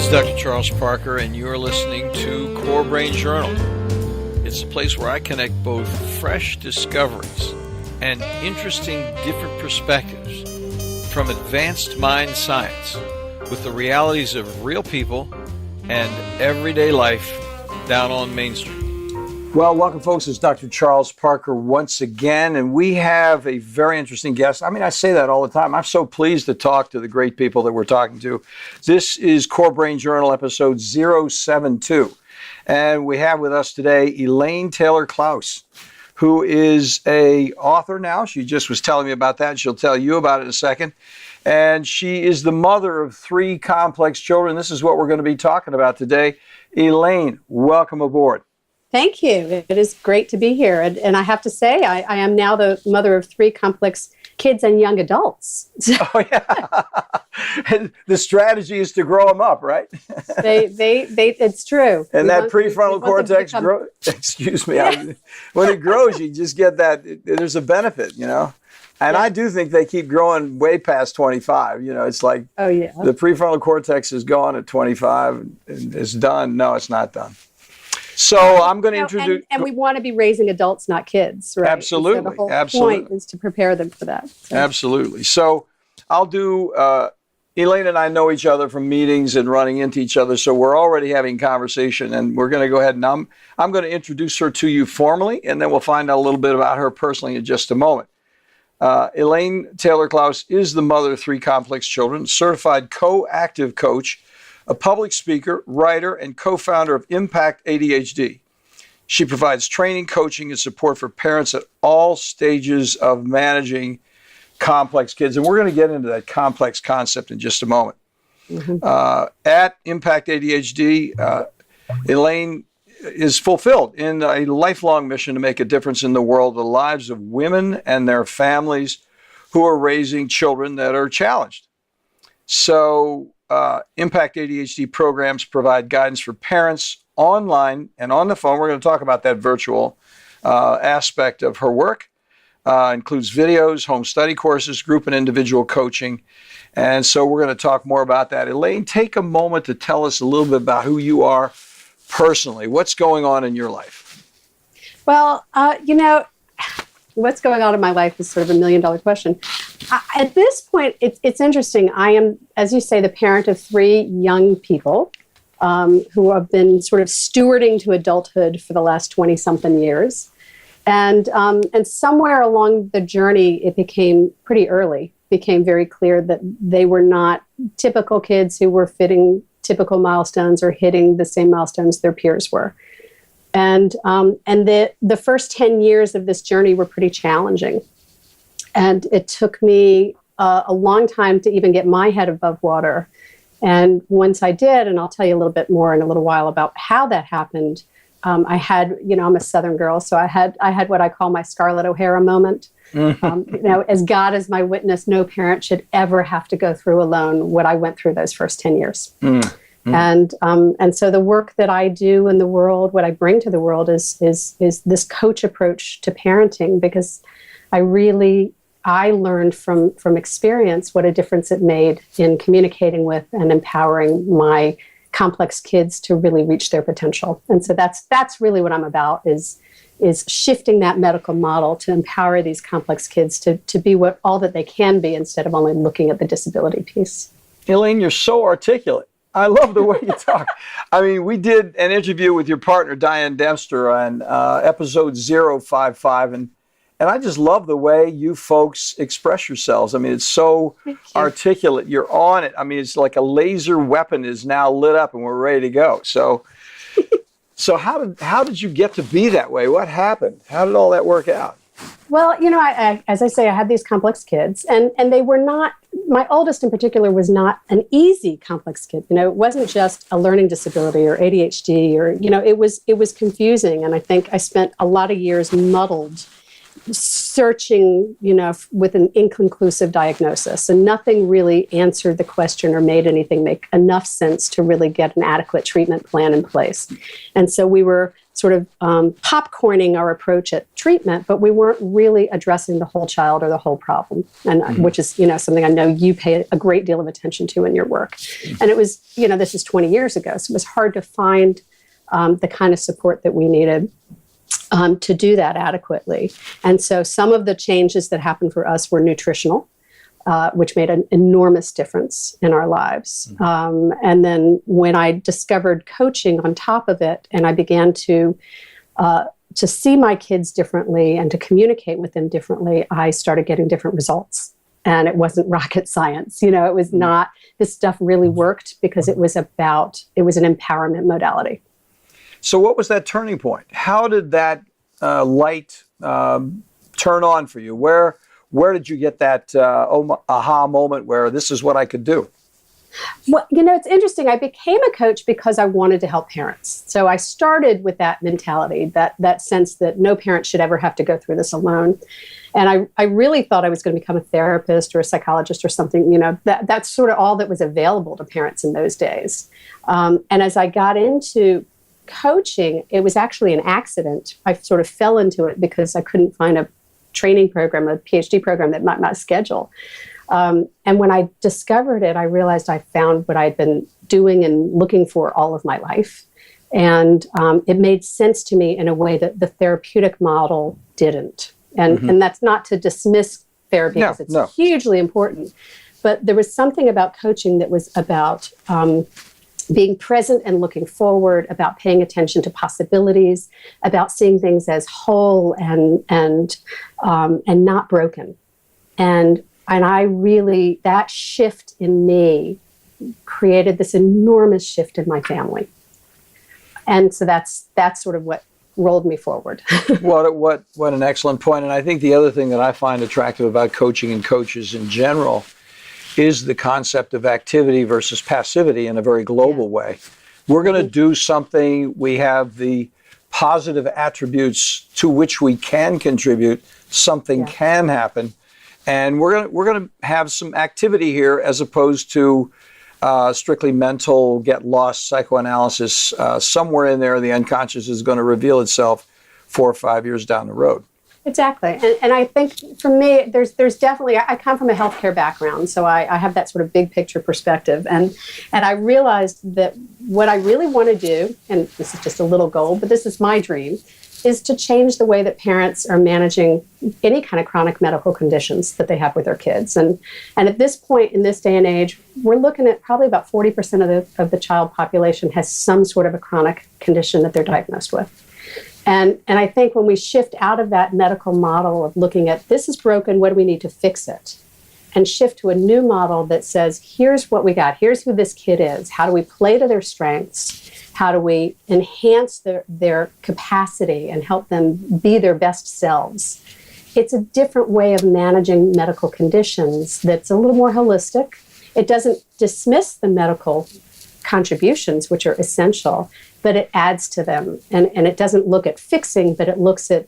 This is Dr. Charles Parker, and you're listening to Core Brain Journal. It's a place where I connect both fresh discoveries and interesting different perspectives from advanced mind science with the realities of real people and everyday life down on Main Street. Well, welcome, folks. It's Dr. Charles Parker once again, and we have a very interesting guest. I mean, I say that all the time. I'm so pleased to talk to the great people that we're talking to. This is Core Brain Journal episode 072, and we have with us today Elaine Taylor-Klaus, who is a author now. She just was telling me about that, and she'll tell you about it in a second. And she is the mother of 3 complex children. This is what we're going to be talking about today. Elaine, welcome aboard. Thank you. It is great to be here. And I have to say, I am now the mother of 3 complex kids and young adults. Oh, yeah. And the strategy is to grow them up, right? It's true. And that prefrontal cortex grows. Excuse me. Yeah. When it grows, you just get that. There's a benefit, you know. And yeah. I do think they keep growing way past 25. You know, it's like, oh, yeah. The prefrontal cortex is gone at 25. And it's done. No, it's not done. So I'm going to introduce... And we want to be raising adults, not kids, right? Absolutely. So the whole point is to prepare them for that. So. Absolutely. So I'll do... Elaine and I know each other from meetings and running into each other, so we're already having conversation, and we're going to go ahead and I'm going to introduce her to you formally, and then we'll find out a little bit about her personally in just a moment. Elaine Taylor-Klaus is the mother of 3 complex children, certified co-active coach, a public speaker, writer, and co-founder of Impact ADHD. She provides training, coaching, and support for parents at all stages of managing complex kids. And we're going to get into that complex concept in just a moment. Mm-hmm. At Impact ADHD, Elaine is fulfilled in a lifelong mission to make a difference in the world, the lives of women and their families who are raising children that are challenged. So, Impact ADHD programs provide guidance for parents online and on the phone. We're going to talk about that virtual aspect of her work. Includes videos, home study courses, group and individual coaching. And so we're going to talk more about that. Elaine, take a moment to tell us a little bit about who you are personally. What's going on in your life? Well, what's going on in my life is sort of $1 million question. At this point, it's interesting. I am, as you say, the parent of 3 young people who have been sort of stewarding to adulthood for the last 20-something years. And somewhere along the journey, it became very clear that they were not typical kids who were fitting typical milestones or hitting the same milestones their peers were. And the first 10 years of this journey were pretty challenging. And it took me a long time to even get my head above water. And once I did, and I'll tell you a little bit more in a little while about how that happened, I had, I'm a Southern girl, so I had what I call my Scarlett O'Hara moment. As God is my witness, no parent should ever have to go through alone what I went through those first 10 years. And so the work that I do in the world, what I bring to the world is this coach approach to parenting, because I learned from experience what a difference it made in communicating with and empowering my complex kids to really reach their potential. And so that's really what I'm about, is shifting that medical model to empower these complex kids to be all that they can be, instead of only looking at the disability piece. Elaine, you're so articulate. I love the way you talk. I mean, we did an interview with your partner, Diane Dempster, on episode 055, and I just love the way you folks express yourselves. I mean, it's so articulate. You're on it. I mean, it's like a laser weapon is now lit up and we're ready to go. So how did you get to be that way? What happened? How did all that work out? Well, as I say, I had these complex kids, and they were not, my oldest in particular was not an easy complex kid. It wasn't just a learning disability or ADHD or, it was confusing. And I think I spent a lot of years muddled searching, with an inconclusive diagnosis, and nothing really answered the question or made anything make enough sense to really get an adequate treatment plan in place. And so we were sort of popcorning our approach at treatment, but we weren't really addressing the whole child or the whole problem, and which is, something I know you pay a great deal of attention to in your work. And it was, this is 20 years ago, so it was hard to find the kind of support that we needed to do that adequately. And so some of the changes that happened for us were nutritional, which made an enormous difference in our lives. And then when I discovered coaching on top of it, and I began to see my kids differently and to communicate with them differently, I started getting different results. And it wasn't rocket science. It was not, this stuff really worked because it was an empowerment modality. So what was that turning point? How did that light turn on for you? Where did you get that aha moment where this is what I could do? Well, it's interesting. I became a coach because I wanted to help parents. So I started with that mentality, that sense that no parent should ever have to go through this alone. And I really thought I was going to become a therapist or a psychologist or something. That's sort of all that was available to parents in those days. And as I got into coaching, it was actually an accident. I sort of fell into it because I couldn't find a training program, a PhD program that met my schedule. And when I discovered it, I realized I found what I'd been doing and looking for all of my life. And it made sense to me in a way that the therapeutic model didn't. And that's not to dismiss therapy, because it's hugely important. But there was something about coaching that was about being present and looking forward, about paying attention to possibilities, about seeing things as whole and not broken. And I really, that shift in me created this enormous shift in my family. And so that's sort of what rolled me forward. What an excellent point. And I think the other thing that I find attractive about coaching and coaches in general is the concept of activity versus passivity in a very global way. We're going to do something, we have the positive attributes to which we can contribute, something can happen, and we're going to have some activity here as opposed to strictly mental, get lost psychoanalysis. Somewhere in there, the unconscious is going to reveal itself 4 or 5 years down the road. Exactly. And I think for me, there's definitely, I come from a healthcare background, so I have that sort of big picture perspective. And I realized that what I really want to do, and this is just a little goal, but this is my dream, is to change the way that parents are managing any kind of chronic medical conditions that they have with their kids. And at this point in this day and age, we're looking at probably about 40% of the child population has some sort of a chronic condition that they're diagnosed with. And I think when we shift out of that medical model of looking at this is broken, what do we need to fix it? And shift to a new model that says, here's what we got, here's who this kid is, how do we play to their strengths, how do we enhance their capacity and help them be their best selves. It's a different way of managing medical conditions that's a little more holistic. It doesn't dismiss the medical contributions, which are essential, but it adds to them. And it doesn't look at fixing, but it looks at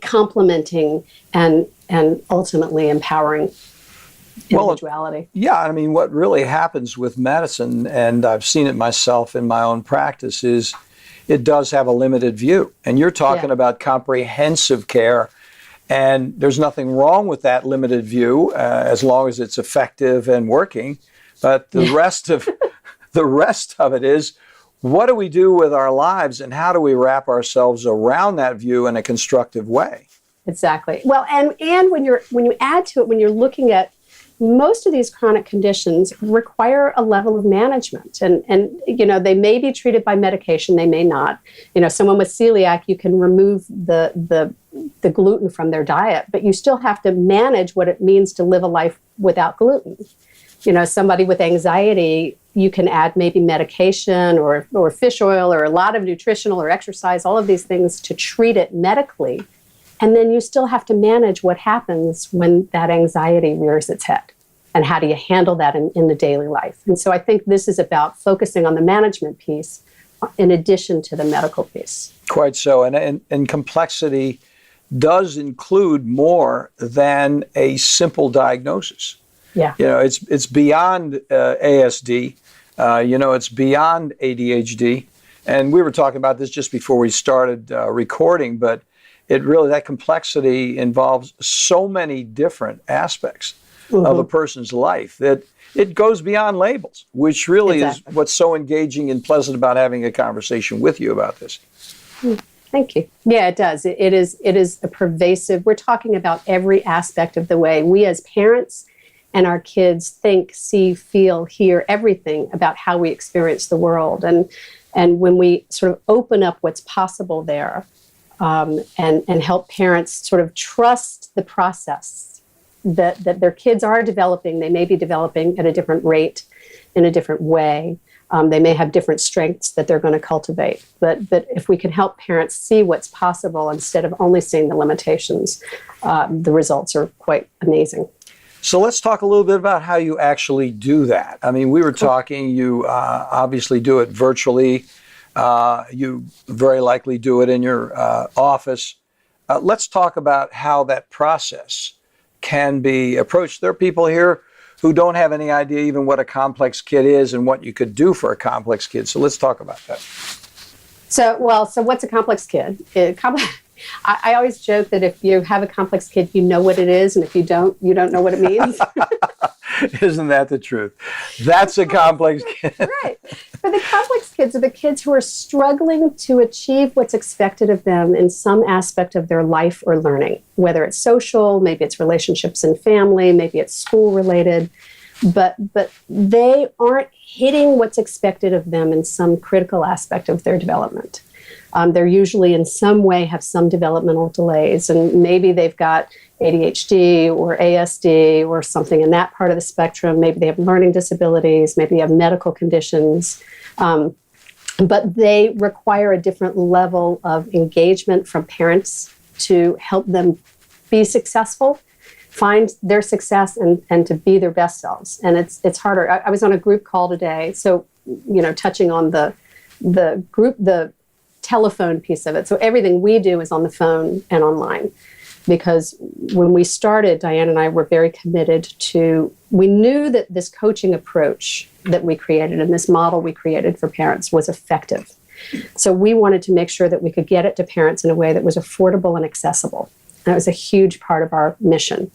complementing and ultimately empowering individuality. I mean, what really happens with medicine, and I've seen it myself in my own practice, is it does have a limited view. And you're talking about comprehensive care, and there's nothing wrong with that limited view as long as it's effective and working. But the rest of it is, what do we do with our lives, and how do we wrap ourselves around that view in a constructive way? Exactly. Well, and when you add to it, when you're looking at most of these chronic conditions require a level of management, and they may be treated by medication, they may not. Someone with celiac, you can remove the gluten from their diet, but you still have to manage what it means to live a life without gluten. Somebody with anxiety, you can add maybe medication or fish oil or a lot of nutritional or exercise, all of these things to treat it medically. And then you still have to manage what happens when that anxiety rears its head. And how do you handle that in the daily life? And so I think this is about focusing on the management piece in addition to the medical piece. Quite so. And complexity does include more than a simple diagnosis. Yeah. It's beyond ASD. It's beyond ADHD. And we were talking about this just before we started recording, but that complexity involves so many different aspects of a person's life that it goes beyond labels, which really is what's so engaging and pleasant about having a conversation with you about this. Thank you. Yeah, it does. It is a pervasive, we're talking about every aspect of the way we as parents and our kids think, see, feel, hear, everything about how we experience the world. And when we sort of open up what's possible there, and help parents sort of trust the process that their kids are developing. They may be developing at a different rate, in a different way. They may have different strengths that they're going to cultivate. But if we can help parents see what's possible instead of only seeing the limitations, the results are quite amazing. So let's talk a little bit about how you actually do that. I mean, we were talking, you obviously do it virtually. You very likely do it in your office. Let's talk about how that process can be approached. There are people here who don't have any idea even what a complex kid is and what you could do for a complex kid. So let's talk about that. So what's a complex kid? I always joke that if you have a complex kid, you know what it is, and if you don't know what it means. Isn't that the truth? That's a complex kid. Right. But the complex kids are the kids who are struggling to achieve what's expected of them in some aspect of their life or learning, whether it's social, maybe it's relationships and family, maybe it's school related, but they aren't hitting what's expected of them in some critical aspect of their development. They're usually in some way have some developmental delays, and maybe they've got ADHD or ASD or something in that part of the spectrum. Maybe they have learning disabilities, maybe they have medical conditions, but they require a different level of engagement from parents to help them be successful, find their success, and to be their best selves. And it's harder. I was on a group call today, so touching on the telephone piece of it. So everything we do is on the phone and online. Because when we started, Diane and I were very committed to, we knew that this coaching approach that we created and this model we created for parents was effective. So we wanted to make sure that we could get it to parents in a way that was affordable and accessible. That was a huge part of our mission.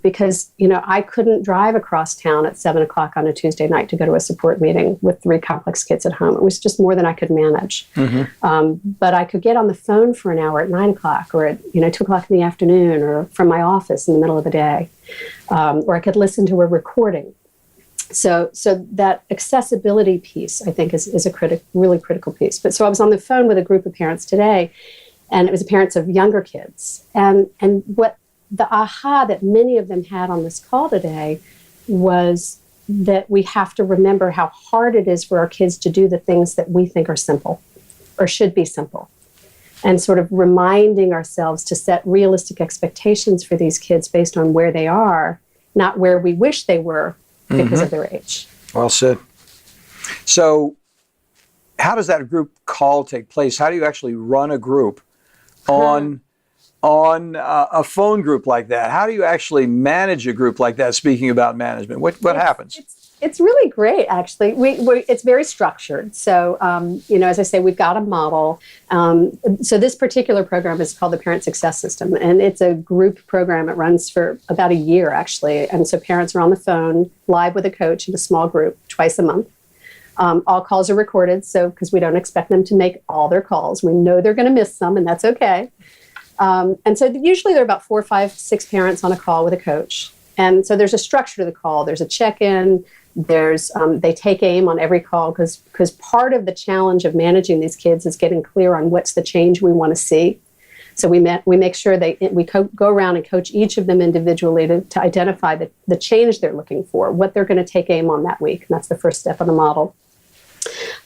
Because, I couldn't drive across town at 7 o'clock on a Tuesday night to go to a support meeting with 3 complex kids at home. It was just more than I could manage. But I could get on the phone for an hour at 9 o'clock or at 2 o'clock in the afternoon or from my office in the middle of the day. Or I could listen to a recording. So that accessibility piece, I think, is a really critical piece. But so I was on the phone with a group of parents today, and it was parents of younger kids. And what the aha that many of them had on this call today was that we have to remember how hard it is for our kids to do the things that we think are simple or should be simple. And sort of reminding ourselves to set realistic expectations for these kids based on where they are, not where we wish they were because of their age. Well said. So how does that group call take place? How do you actually run a group on a phone group like that? How do you actually manage a group like that? Speaking about management, what happens? It's really great, actually. It's very structured. So, as I say, we've got a model. So this particular program is called the Parent Success System, and it's a group program. It runs for about a year, actually. And so parents are on the phone live with a coach in a small group twice a month. All calls are recorded, so because we don't expect them to make all their calls. We know they're going to miss some, and that's okay. And so usually there are about 4, 5, 6 parents on a call with a coach. And so there's a structure to the call. There's a check-in. They take aim on every call because part of the challenge of managing these kids is getting clear on what's the change we want to see. So we make sure we go around and coach each of them individually to identify the change they're looking for, what they're going to take aim on that week. And that's the first step of the model.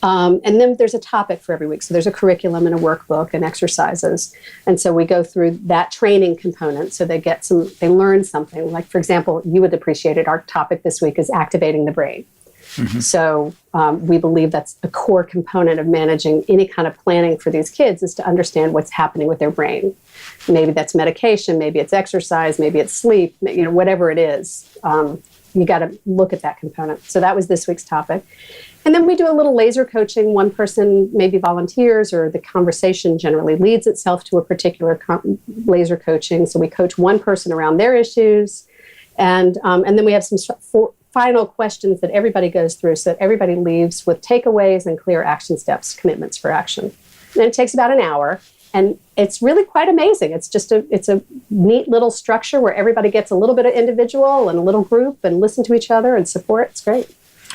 And then there's a topic for every week. So there's a curriculum and a workbook and exercises. And so we go through that training component so they learn something. Like, for example, you would appreciate it. Our topic this week is activating the brain. So we believe that's a core component of managing any kind of planning for these kids is to understand what's happening with their brain. Maybe that's medication, maybe it's exercise, maybe it's sleep, whatever it is. you got to look at that component. So that was this week's topic. And then we do a little laser coaching. One person maybe volunteers, or the conversation generally leads itself to a particular laser coaching. So we coach one person around their issues. And then we have some final questions that everybody goes through, so that everybody leaves with takeaways and clear action steps, commitments for action. And it takes about an hour. And it's really quite amazing. It's a neat little structure where everybody gets a little bit of individual and a little group and listen to each other and support. It's great.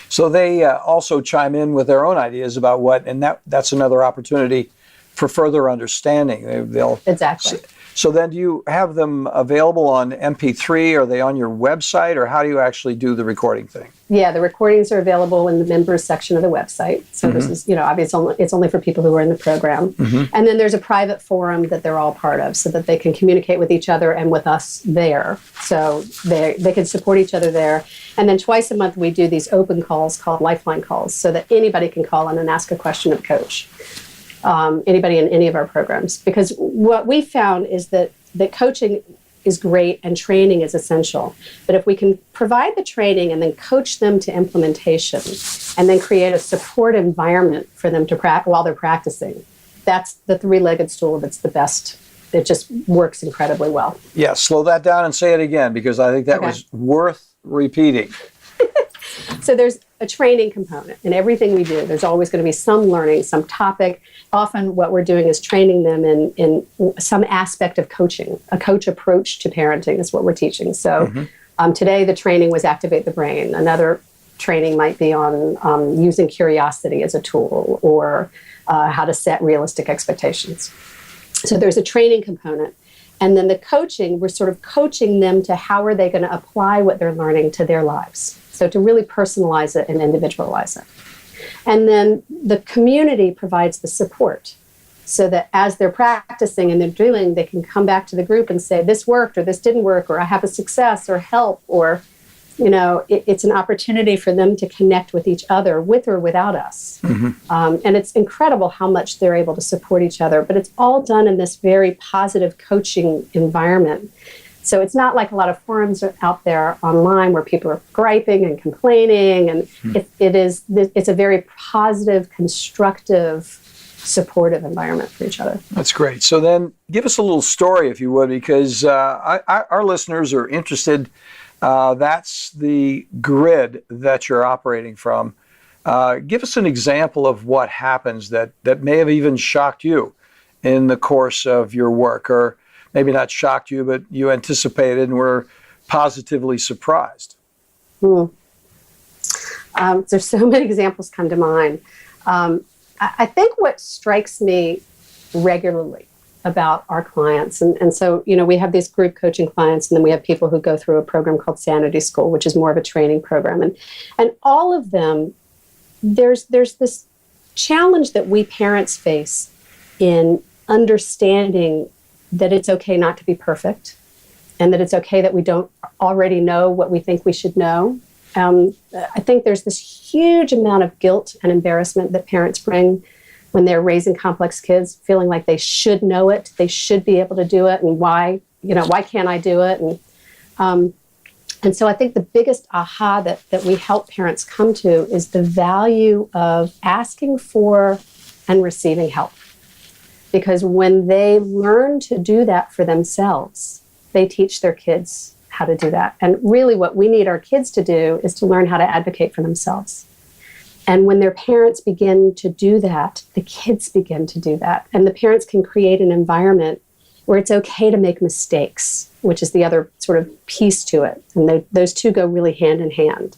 So they also chime in with their own ideas about and that's another opportunity for further understanding. They'll Exactly. So then do you have them available on MP3? Are they on your website, or how do you actually do the recording thing? Yeah, the recordings are available in the members section of the website. So this is, obviously it's only for people who are in the program. And then there's a private forum that they're all part of, so that they can communicate with each other and with us there. So they can support each other there. And then twice a month we do these open calls called Lifeline calls, so that anybody can call in and ask a question of Coach. Anybody in any of our programs. Because what we found is that coaching is great and training is essential. But if we can provide the training and then coach them to implementation, and then create a support environment for them to practice while they're practicing, that's the three-legged stool that's the best. It just works incredibly well. Yeah, slow that down and say it again, because I think that was worth repeating. So there's a training component in everything we do. There's always going to be some learning, some topic. Often what we're doing is training them in some aspect of coaching. A coach approach to parenting is what we're teaching. So today the training was Activate the Brain. Another training might be on using curiosity as a tool, or how to set realistic expectations. So there's a training component. And then the coaching, we're sort of coaching them to how are they going to apply what they're learning to their lives. So to really personalize it and individualize it. And then the community provides the support, so that as they're practicing and they're doing, they can come back to the group and say, this worked, or this didn't work, or I have a success, or help, or, it's an opportunity for them to connect with each other, with or without us. And it's incredible how much they're able to support each other, but it's all done in this very positive coaching environment. So it's not like a lot of forums are out there online where people are griping and complaining, and it's a very positive, constructive, supportive environment for each other. That's great. So then give us a little story, if you would, because our listeners are interested. That's the grid that you're operating from. Give us an example of what happens that may have even shocked you in the course of your work, or maybe not shocked you, but you anticipated and were positively surprised. There's so many examples come to mind. I think what strikes me regularly about our clients, and so, we have these group coaching clients, and then we have people who go through a program called Sanity School, which is more of a training program. And all of them, there's this challenge that we parents face in understanding that it's okay not to be perfect, and that it's okay that we don't already know what we think we should know. I think there's this huge amount of guilt and embarrassment that parents bring when they're raising complex kids, feeling like they should know it, they should be able to do it, and why can't I do it? And so I think the biggest aha that we help parents come to is the value of asking for and receiving help. Because when they learn to do that for themselves, they teach their kids how to do that. And really what we need our kids to do is to learn how to advocate for themselves. And when their parents begin to do that, the kids begin to do that. And the parents can create an environment where it's okay to make mistakes, which is the other sort of piece to it. And those two go really hand in hand.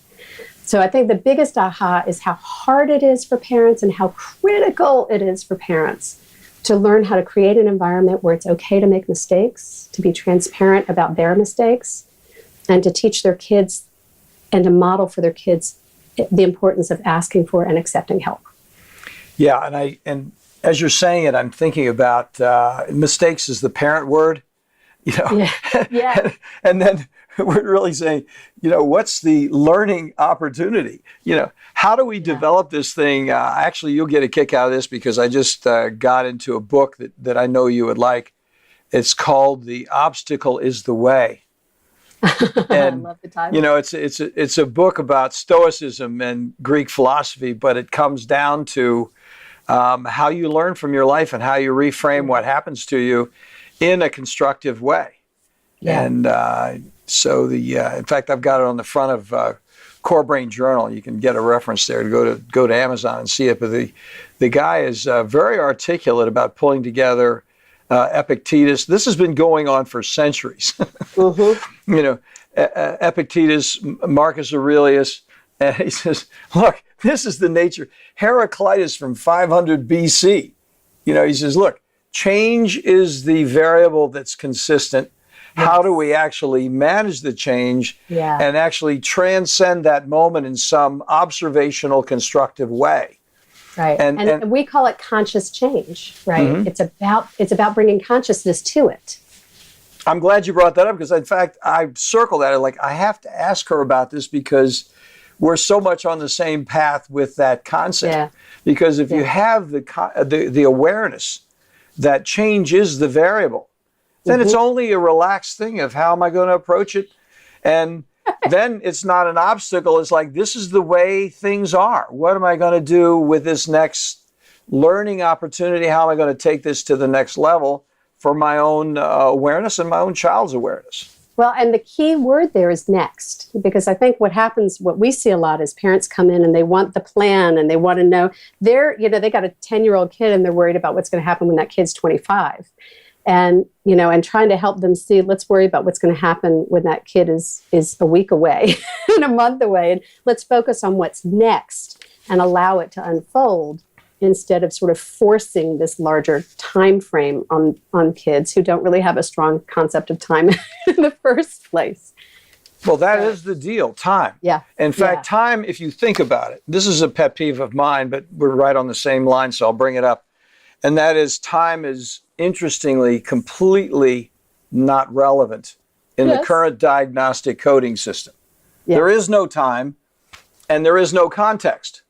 So I think the biggest aha is how hard it is for parents and how critical it is for parents to learn how to create an environment where it's okay to make mistakes, to be transparent about their mistakes, and to teach their kids and to model for their kids the importance of asking for and accepting help. Yeah, and as you're saying it, I'm thinking about mistakes is the parent word, Yeah. and then we're really saying, what's the learning opportunity? How do we develop this thing? Actually, you'll get a kick out of this because I just got into a book that I know you would like. It's called The Obstacle is the Way. I And love the title. it's a book about Stoicism and Greek philosophy, but it comes down to how you learn from your life and how you reframe what happens to you in a constructive way. Yeah. And in fact, I've got it on the front of Core Brain Journal. You can get a reference there to go to Amazon and see it. But the guy is very articulate about pulling together Epictetus. This has been going on for centuries. Epictetus, Marcus Aurelius, and he says, look, this is the nature. Heraclitus from 500 BC. He says, look, change is the variable that's consistent. Yes. How do we actually manage the change and actually transcend that moment in some observational, constructive way? Right. And we call it conscious change, right? Mm-hmm. It's about bringing consciousness to it. I'm glad you brought that up because, in fact, I circled that. I have to ask her about this because we're so much on the same path with that concept. Yeah. Because if you have the awareness that change is the variable, then it's only a relaxed thing of how am I going to approach it? And then it's not an obstacle. It's like, this is the way things are. What am I going to do with this next learning opportunity? How am I going to take this to the next level for my own awareness and my own child's awareness? Well, and the key word there is next, because I think what we see a lot is parents come in and they want the plan and they want to know they got a 10-year-old kid and they're worried about what's going to happen when that kid's 25. And, and trying to help them see, let's worry about what's going to happen when that kid is a week away and a month away. And let's focus on what's next and allow it to unfold instead of sort of forcing this larger time frame on kids who don't really have a strong concept of time in the first place. Well, that is the deal, time. Yeah. In fact, time, if you think about it, this is a pet peeve of mine, but we're right on the same line, so I'll bring it up. And that is, time is, interestingly, completely not relevant in the current diagnostic coding system. Yeah. There is no time, and there is no context.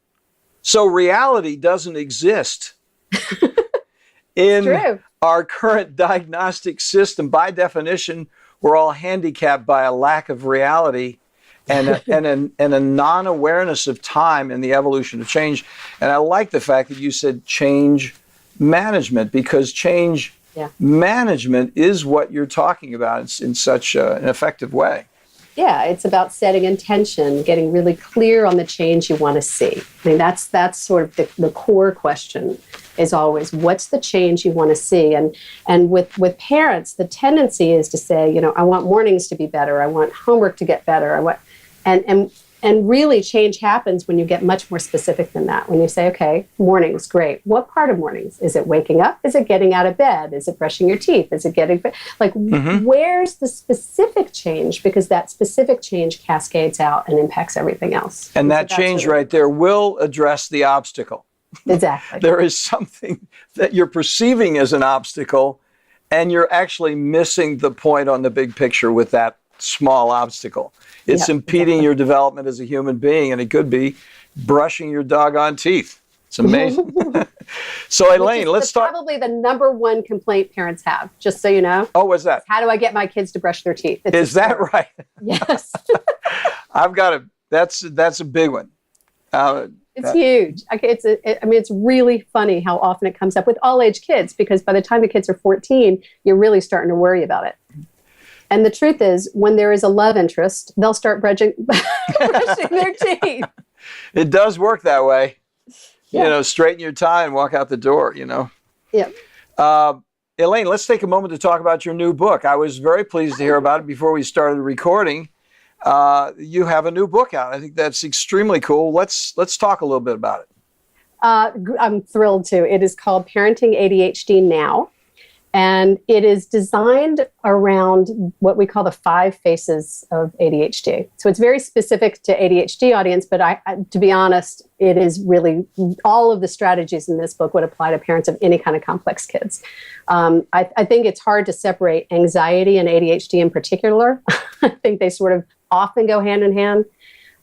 So reality doesn't exist in our current diagnostic system. By definition, we're all handicapped by a lack of reality and a non-awareness of time and the evolution of change. And I like the fact that you said change management, because change management is what you're talking about in such an effective way. Yeah, it's about setting intention, getting really clear on the change you want to see. I mean, that's sort of the core question is always, what's the change you want to see? And with parents, the tendency is to say, I want mornings to be better. I want homework to get better. And really change happens when you get much more specific than that. When you say, okay, mornings, great. What part of mornings? Is it waking up? Is it getting out of bed? Is it brushing your teeth? Is it getting, where's the specific change? Because that specific change cascades out and impacts everything else. And that change right there will address the obstacle. Exactly. There is something that you're perceiving as an obstacle, and you're actually missing the point on the big picture with that small obstacle. It's impeding your development as a human being, and it could be brushing your doggone teeth. It's amazing. So, Elaine, let's talk. Probably the number one complaint parents have, just so you know. Oh, what's that? How do I get my kids to brush their teeth? Is that right? Yes. I've got that's a big one. It's huge. It's really funny how often it comes up with all age kids, because by the time the kids are 14, you're really starting to worry about it. And the truth is, when there is a love interest, they'll start brushing their teeth. It does work that way. Yeah. Straighten your tie and walk out the door, Yeah. Elaine, let's take a moment to talk about your new book. I was very pleased to hear about it before we started recording. You have a new book out. I think that's extremely cool. Let's talk a little bit about it. I'm thrilled to. It is called Parenting ADHD Now. And it is designed around what we call the 5 faces of ADHD. So it's very specific to ADHD audience, but to be honest, it is really, all of the strategies in this book would apply to parents of any kind of complex kids. I think it's hard to separate anxiety and ADHD in particular. I think they sort of often go hand in hand.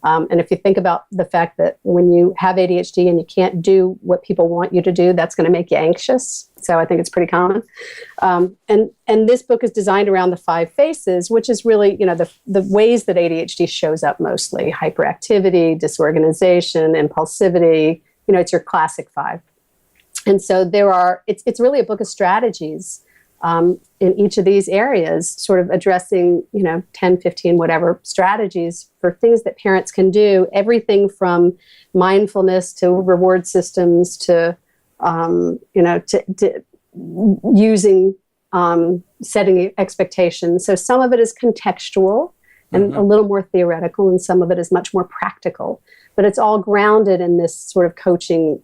And if you think about the fact that when you have ADHD and you can't do what people want you to do, that's going to make you anxious. So I think it's pretty common. And this book is designed around the 5 faces, which is really, the ways that ADHD shows up mostly: hyperactivity, disorganization, impulsivity. It's your classic 5. And so it's really a book of strategies in each of these areas, sort of addressing, 10, 15, whatever strategies for things that parents can do, everything from mindfulness to reward systems to, to using, setting expectations. So some of it is contextual and a little more theoretical, and some of it is much more practical, but it's all grounded in this sort of coaching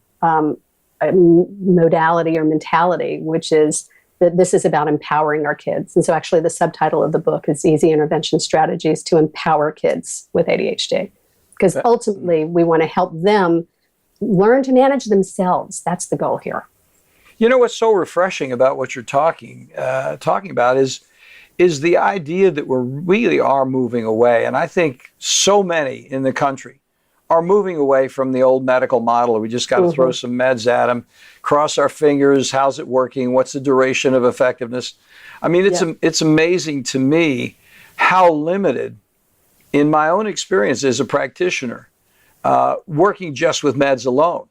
modality or mentality, which is that this is about empowering our kids. And so actually the subtitle of the book is Easy Intervention Strategies to Empower Kids with ADHD. Because ultimately we want to help them learn to manage themselves. That's the goal here. What's so refreshing about what you're talking about is the idea that we really are moving away. And I think so many in the country are moving away from the old medical model. We just got to throw some meds at them, cross our fingers. How's it working? What's the duration of effectiveness? I mean, it's amazing to me how limited, in my own experience as a practitioner, working just with meds alone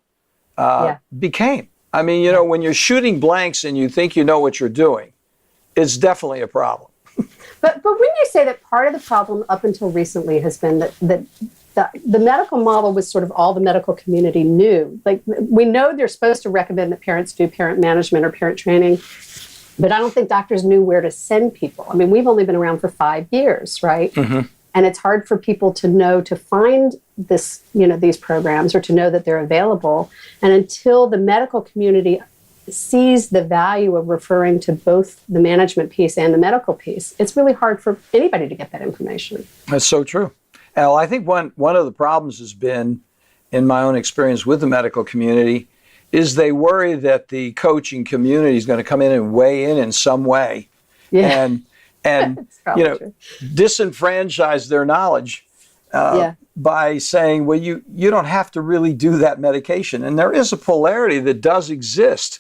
became. I mean, when you're shooting blanks and you think you know what you're doing, it's definitely a problem. But when you say that part of the problem up until recently has been that the medical model was sort of all the medical community knew. Like, we know they're supposed to recommend that parents do parent management or parent training, but I don't think doctors knew where to send people. I mean, we've only been around for 5 years, right? And it's hard for people to know to find this, these programs, or to know that they're available. And until the medical community sees the value of referring to both the management piece and the medical piece, it's really hard for anybody to get that information. That's so true. Al, I think one of the problems has been, in my own experience with the medical community, is they worry that the coaching community is going to come in and weigh in some way, and true. Disenfranchise their knowledge by saying, well, you don't have to really do that medication. And there is a polarity that does exist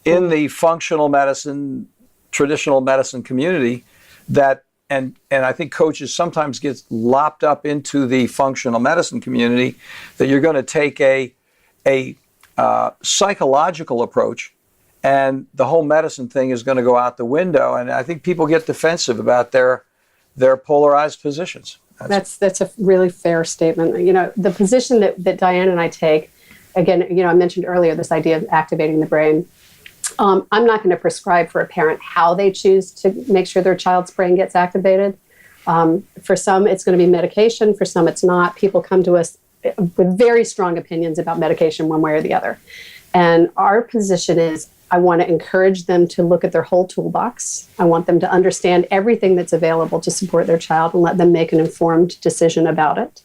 in the functional medicine, traditional medicine community that. And I think coaches sometimes get lopped up into the functional medicine community, that you're going to take a psychological approach, and the whole medicine thing is going to go out the window. And I think people get defensive about their polarized positions. That's a really fair statement. The position that Diane and I take, again, I mentioned earlier this idea of activating the brain. I'm not going to prescribe for a parent how they choose to make sure their child's brain gets activated. For some, it's going to be medication. For some, it's not. People come to us with very strong opinions about medication one way or the other. And our position is, I want to encourage them to look at their whole toolbox. I want them to understand everything that's available to support their child and let them make an informed decision about it.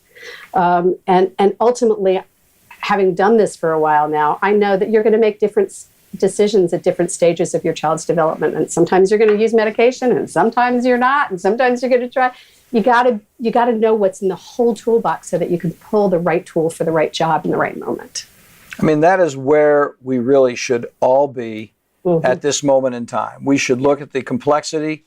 And ultimately, having done this for a while now, I know that you're going to make different decisions at different stages of your child's development. And sometimes you're going to use medication, and sometimes you're not, and sometimes you're going to try. You got to know what's in the whole toolbox so that you can pull the right tool for the right job in the right moment. I mean, that is where we really should all be at this moment in time. We should look at the complexity,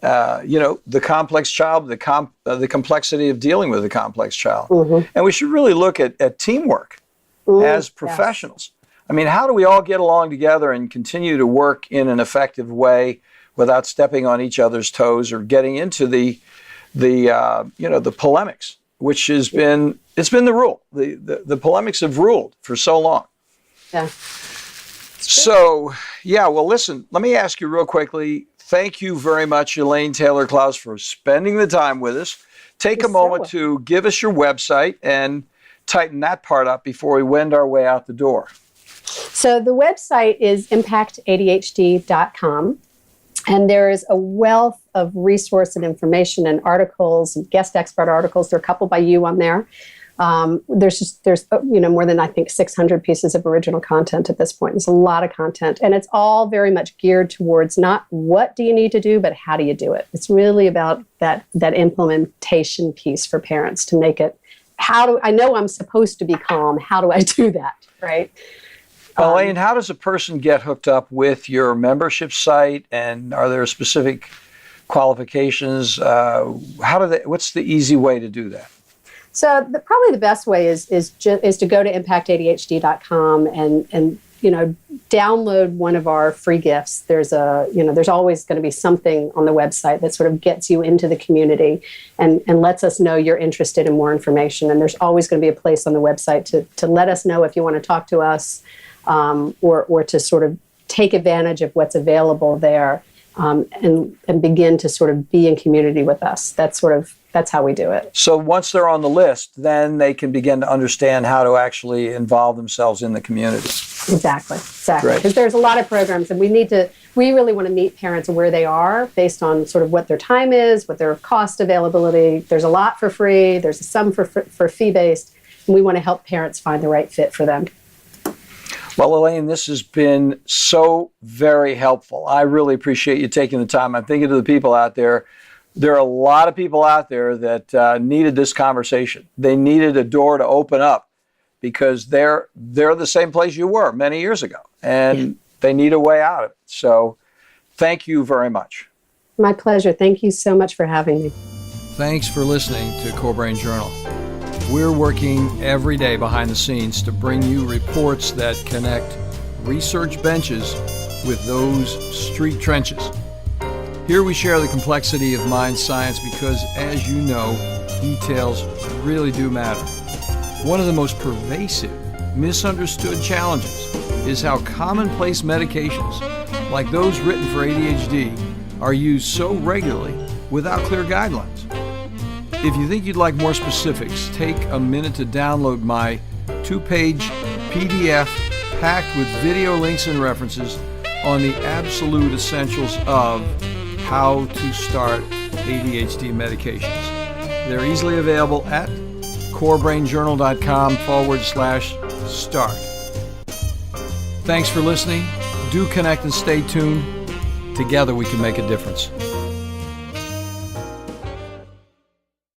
the complex child, the complexity of dealing with a complex child. And we should really look at teamwork as professionals. Yes. I mean, how do we all get along together and continue to work in an effective way without stepping on each other's toes or getting into the polemics, which has been the rule. The polemics have ruled for so long. Yeah. So, well, listen, let me ask you real quickly. Thank you very much, Elaine Taylor-Klaus, for spending the time with us. Take a moment to give us your website and tighten that part up before we wend our way out the door. So the website is impactadhd.com, and there is a wealth of resource and information and articles and guest expert articles. There are a couple by you on there. There's more than, I think, 600 pieces of original content at this point. It's a lot of content, and it's all very much geared towards not what do you need to do, but how do you do it. It's really about that implementation piece for parents to make it I know I'm supposed to be calm. How do I do that? Right. Elaine, how does a person get hooked up with your membership site, and are there specific qualifications? What's the easy way to do that? So probably the best way is to go to impactadhd.com and download one of our free gifts. There's always going to be something on the website that sort of gets you into the community and lets us know you're interested in more information. And there's always going to be a place on the website to let us know if you want to talk to us, or to sort of take advantage of what's available there, and begin to sort of be in community with us. That's how we do it. So once they're on the list, then they can begin to understand how to actually involve themselves in the community. Exactly. Great. Because there's a lot of programs, and we really want to meet parents where they are based on sort of what their time is, what their cost availability. There's a lot for free. There's some for fee-based, and we want to help parents find the right fit for them. Well, Elaine, this has been so very helpful. I really appreciate you taking the time. I'm thinking to the people out there. There are a lot of people out there that needed this conversation. They needed a door to open up because they're the same place you were many years ago, and they need a way out of it. So thank you very much. My pleasure. Thank you so much for having me. Thanks for listening to Core Brain Journal. We're working every day behind the scenes to bring you reports that connect research benches with those street trenches. Here we share the complexity of mind science because, as you know, details really do matter. One of the most pervasive, misunderstood challenges is how commonplace medications, like those written for ADHD, are used so regularly without clear guidelines. If you think you'd like more specifics, take a minute to download my 2-page PDF packed with video links and references on the absolute essentials of how to start ADHD medications. They're easily available at corebrainjournal.com/start. Thanks for listening. Do connect and stay tuned. Together we can make a difference.